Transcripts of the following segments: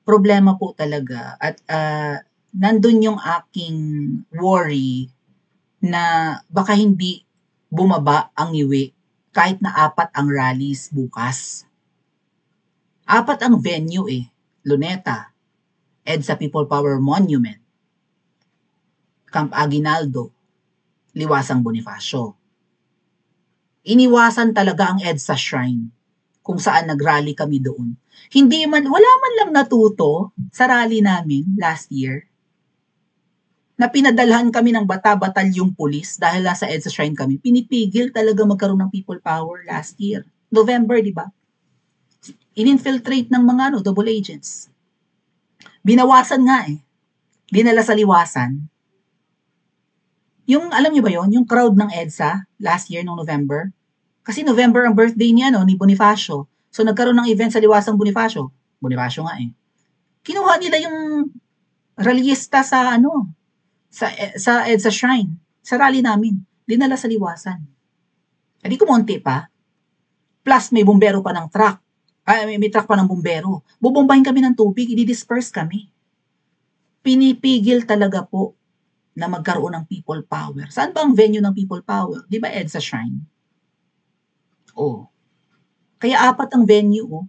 problema po talaga at nandun yung aking worry na baka hindi bumaba ang iwi kahit na 4 ang rallies bukas. 4 ang venue Luneta, EDSA People Power Monument, Camp Aguinaldo, Liwasang Bonifacio. Iniwasan talaga ang EDSA Shrine kung saan nagrally kami doon. Wala man lang natuto sa rally namin last year na pinadalhan kami ng bata-batalyong pulis dahil nasa EDSA Shrine kami. Pinipigil talaga magkaroon ng people power last year. November, di ba? In-infiltrate ng mga double agents. Binawasan nga Dinala sa liwasan. Yung, alam niyo ba yon, yung crowd ng EDSA last year nung November? Kasi November ang birthday niya ni Bonifacio. So nagkaroon ng event sa Liwasang Bonifacio. Bonifacio nga Kinuha nila yung rallyista sa sa EDSA Shrine, sa rally namin. Dinala sa liwasan. Hindi kumonti pa. Plus may bumbero pa ng truck. May truck pa ng bumbero. Bubombahin kami ng tubig, i-disperse kami. Pinipigil talaga po na magkaroon ng people power. Saan ba ang venue ng people power? Di ba EDSA Shrine? Kaya 4 ang venue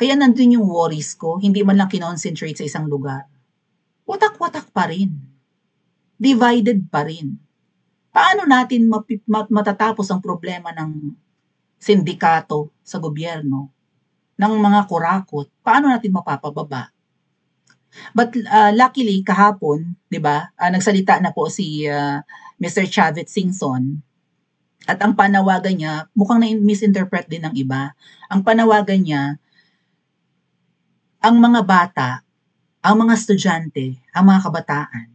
Kaya nandun yung worries ko, hindi man lang kinoncentrate sa isang lugar. Watak-watak pa rin. Divided pa rin. Paano natin matatapos ang problema ng sindikato sa gobyerno, ng mga kurakot? Paano natin mapapababa? But luckily, kahapon, di ba, nagsalita na po si Mr. Chavit Singson. At ang panawagan niya, mukhang na-misinterpret din ng iba. Ang panawagan niya, ang mga bata, ang mga estudyante, ang mga kabataan,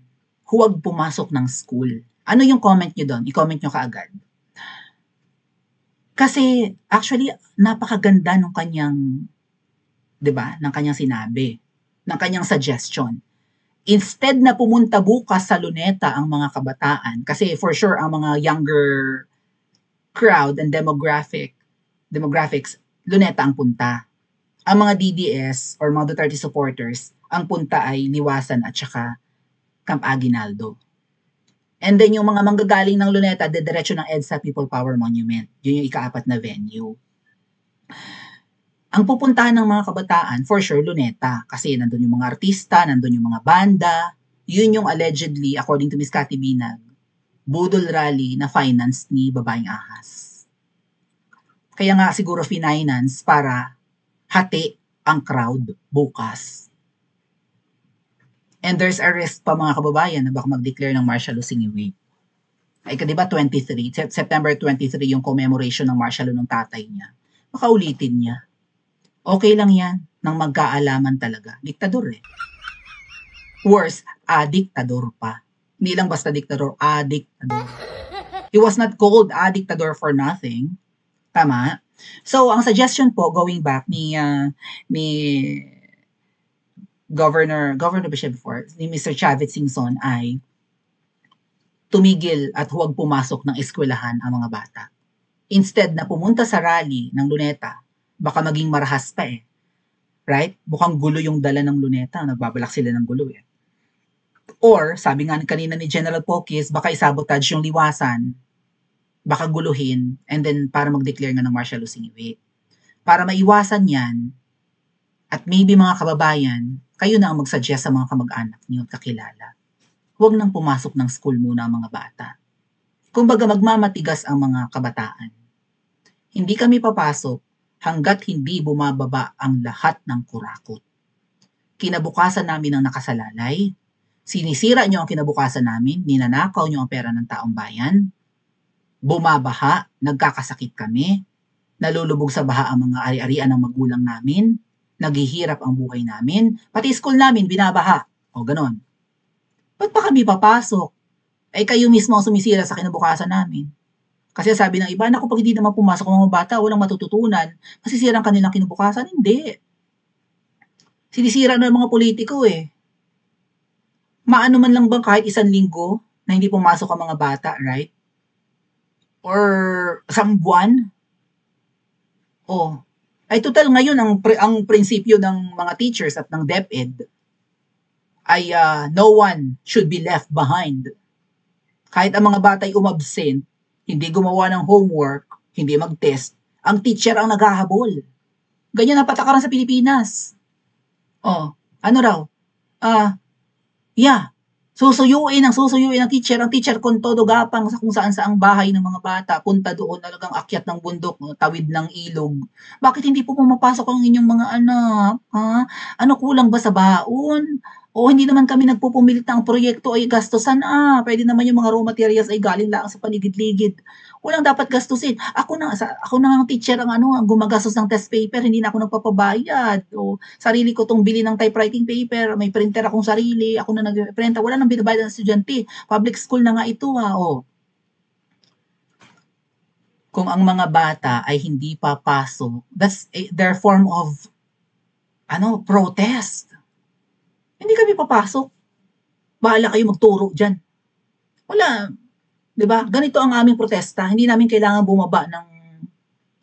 huwag pumasok ng school. Ano yung comment niyo doon? I-comment niyo kaagad. Kasi actually, napakaganda ng kanyang, di ba, ng kanyang sinabi, ng kanyang suggestion. Instead na pumunta bukas sa Luneta ang mga kabataan, kasi for sure ang mga younger crowd and demographics, Luneta ang punta. Ang mga DDS or mga Duterte supporters, ang punta ay Liwasan at saka Camp Aguinaldo. And then yung mga manggagaling ng Luneta, dediretso ng EDSA People Power Monument. Yun yung ika-4 na venue. Ang pupuntahan ng mga kabataan, for sure, Luneta. Kasi nandun yung mga artista, nandun yung mga banda. Yun yung allegedly, according to Ms. Cathy Binag, budol rally na finance ni Babaeng Ahas. Kaya nga siguro finance para hati ang crowd bukas. And there's a risk pa mga kababayan na baka mag-declare ng martial law siniwi. Ay ka diba 23, September 23 yung commemoration ng martial law ng tatay niya. Baka ulitin niya. Okay lang yan nang magkaalaman talaga. Diktador Worse, diktador pa. Hindi lang basta diktador, diktador. He was not called diktador for nothing. Tama? So, ang suggestion po, going back ni Governor ba siya before, ni Mr. Chavit Singson ay tumigil at huwag pumasok ng eskwelahan ang mga bata. Instead na pumunta sa rally ng Luneta, baka maging marahas pa Right? Mukhang gulo yung dala ng Luneta, nagbabalak sila ng gulo Or, sabi nga kanina ni General Pokis, baka isabotage yung Liwasan, baka guluhin, and then para mag-declare nga ng martial law siniwi. Para maiwasan yan, at maybe mga kababayan, kayo na ang mag-suggest sa mga kamag-anak niyo at kakilala. Huwag nang pumasok ng school muna ang mga bata. Kumbaga magmamatigas ang mga kabataan. Hindi kami papasok hanggat hindi bumababa ang lahat ng kurakot. Kinabukasan namin ang nakasalalay, sinisira nyo ang kinabukasan namin, ninanakaw nyo ang pera ng taong bayan, bumabaha, nagkakasakit kami, nalulubog sa baha ang mga ari-arian ng magulang namin, naghihirap ang buhay namin, pati school namin binabaha. O ganon. Ba't pa kami papasok? Kayo mismo ang sumisira sa kinabukasan namin. Kasi sabi ng iba, naku, pag hindi naman pumasok ang mga bata, walang matututunan. Masisira ang kanilang kinabukasan. Hindi. Sinisira na ng mga politiko Maano man lang bang kahit 1 linggo na hindi pumasok ang mga bata, right? Or isang buwan? Ay total ngayon ang prinsipyo ng mga teachers at ng DepEd ay no one should be left behind. Kahit ang mga batay umabsent, hindi gumawa ng homework, hindi mag-test, ang teacher ang naghahabol. Ganyan ang patakaran sa Pilipinas. Oh, ano raw? Yeah, susuyuin ng teacher. Ang teacher kung todo gapang sa kung saan saang bahay ng mga bata, punta doon talagang akyat ng bundok, tawid ng ilog. Bakit hindi po pumapasok ang inyong mga anak? Ha? Ano kulang ba sa baon? O hindi naman kami nagpupumilit na ang proyekto ay gastusan pwede naman yung mga raw materials ay galing lang sa paligid-ligid. Walang dapat gastusin. Ako na ang teacher ang ang gumagastos ng test paper, hindi na ako nagpapabayad. O sarili ko tong bili ng typewriting paper, may printer akong sarili, ako na nagpe-prenta, wala nang binabayad ng estudyante. Public school na nga ito Kung ang mga bata ay hindi papasok, that's their form of protest. Hindi kami papasok. Bahala kayo magturo diyan. Wala, 'di ba? Ganito ang aming protesta. Hindi namin kailangan bumaba ng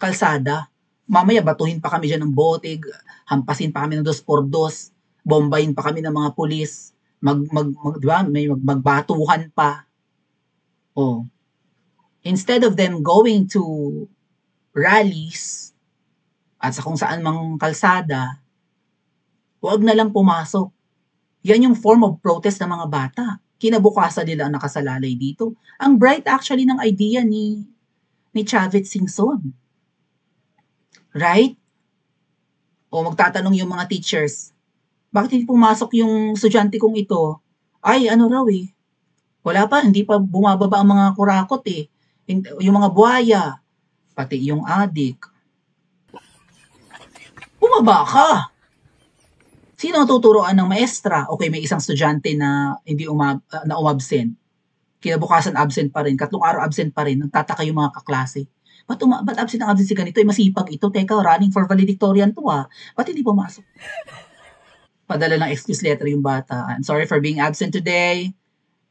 kalsada. Mamaya batuhin pa kami diyan ng bote, hampasin pa kami ng 2x2, bombahin pa kami ng mga pulis, 'di ba? May magbatuhan pa. Instead of them going to rallies at sa kung saan mang kalsada, huwag na lang pumasok. Yan yung form of protest ng mga bata. Kinabukasan nila ang nakasalalay dito. Ang bright actually ng idea ni Chavit Singson. Right? O magtatanong yung mga teachers, bakit hindi pumasok yung estudyante kong ito? Ay, wala pa, hindi pa bumababa ang mga kurakot yung mga buhaya, pati yung adik. Bumaba ka! Sino ang tuturuan ng maestra? Okay, may isang estudyante na hindi na umabsent. Kinabukasan absent pa rin. 3 araw absent pa rin. Nagtataka yung mga kaklase. Ba't absent ang absent si ganito? Masipag ito. Teka, running for valedictorian to Ba't hindi pumasok? Padala ng excuse letter yung bata. I'm sorry for being absent today.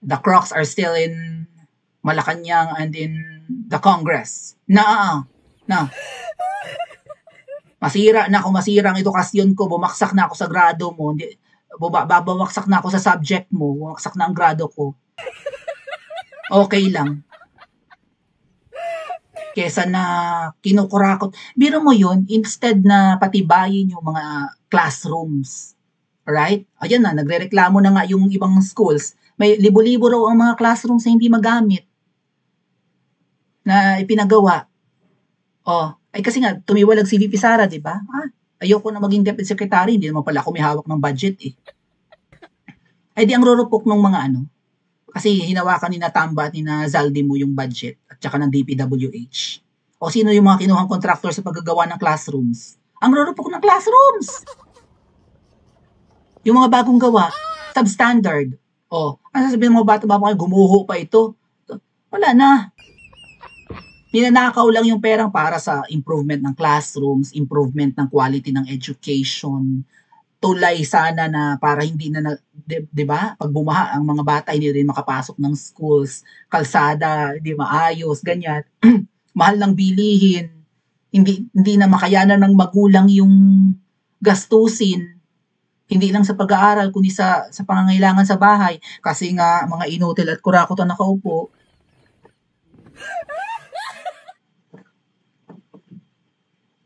The Crocs are still in Malacanang and in the Congress. Masira na ako, masira ang edukasyon ko, bumaksak na ako sa grado mo, babawaksak na ako sa subject mo, bumaksak na ang grado ko. Okay lang. Kesa na kinukurakot. Biro mo yun, instead na patibayin yung mga classrooms. Right? Ayan na, nagrereklamo na nga yung ibang schools. May libo-libo raw ang mga classrooms na hindi magamit. Na ipinagawa. Ay kasi nga, tumiwalag si VP Sara, di ba? Ayoko na maging deputy secretary, hindi naman pala ako may hawak ng budget Ay di ang rurupok ng mga kasi hinawakan ni Natamba at ni Zaldi mo yung budget at saka ng DPWH. O sino yung mga kinuhang contractor sa paggagawa ng classrooms? Ang rurupok ng classrooms! Yung mga bagong gawa, substandard. Ano sasabihin ng mga bata, gumuho pa ito? Wala na. Ninanakaw lang yung perang para sa improvement ng classrooms, improvement ng quality ng education, tulay sana na para hindi na, di ba? Pag bumaha, ang mga bata hindi rin makapasok ng schools, kalsada, hindi maayos, ganyan. Mahal ng bilihin, hindi na makayanan ng magulang yung gastusin, hindi lang sa pag-aaral, kundi sa pangangailangan sa bahay. Kasi nga, mga inutil at kurakot ang nakaupo.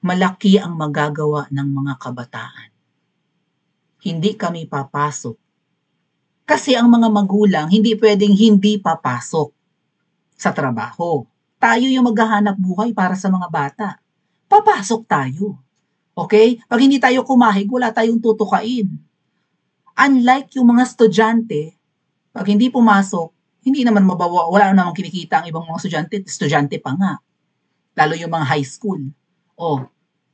Malaki ang magagawa ng mga kabataan. Hindi kami papasok. Kasi ang mga magulang, hindi pwedeng hindi papasok sa trabaho. Tayo yung maghahanap buhay para sa mga bata. Papasok tayo. Okay? Pag hindi tayo kumahig, wala tayong tutukain. Unlike yung mga estudyante, pag hindi pumasok, hindi naman wala namang kinikita ang ibang mga estudyante pa nga. Lalo yung mga high school.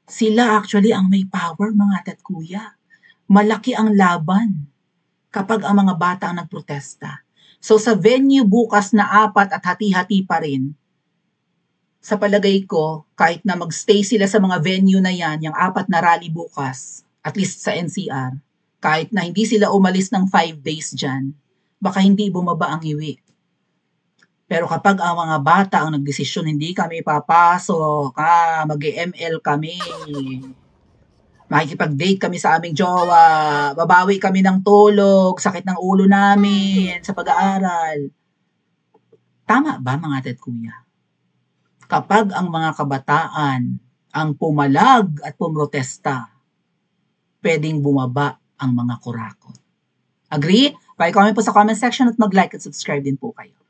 Sila actually ang may power, mga ate at kuya. Malaki ang laban kapag ang mga bata ang nagprotesta. So sa venue bukas na 4 at hati-hati pa rin, sa palagay ko, kahit na magstay sila sa mga venue na yan, yung 4 na rally bukas, at least sa NCR, kahit na hindi sila umalis ng 5 days dyan, baka hindi bumaba ang iwi. Pero kapag ang mga bata ang nagdesisyon, hindi kami papasok, mag-ML kami, makikipag-date kami sa aming jowa, babawi kami ng tulog, sakit ng ulo namin sa pag-aaral. Tama ba mga ate at kuya? Kapag ang mga kabataan ang pumalag at pumrotesta, pwedeng bumaba ang mga kurakot. Agree? Pa-comment po sa comment section at mag-like at subscribe din po kayo.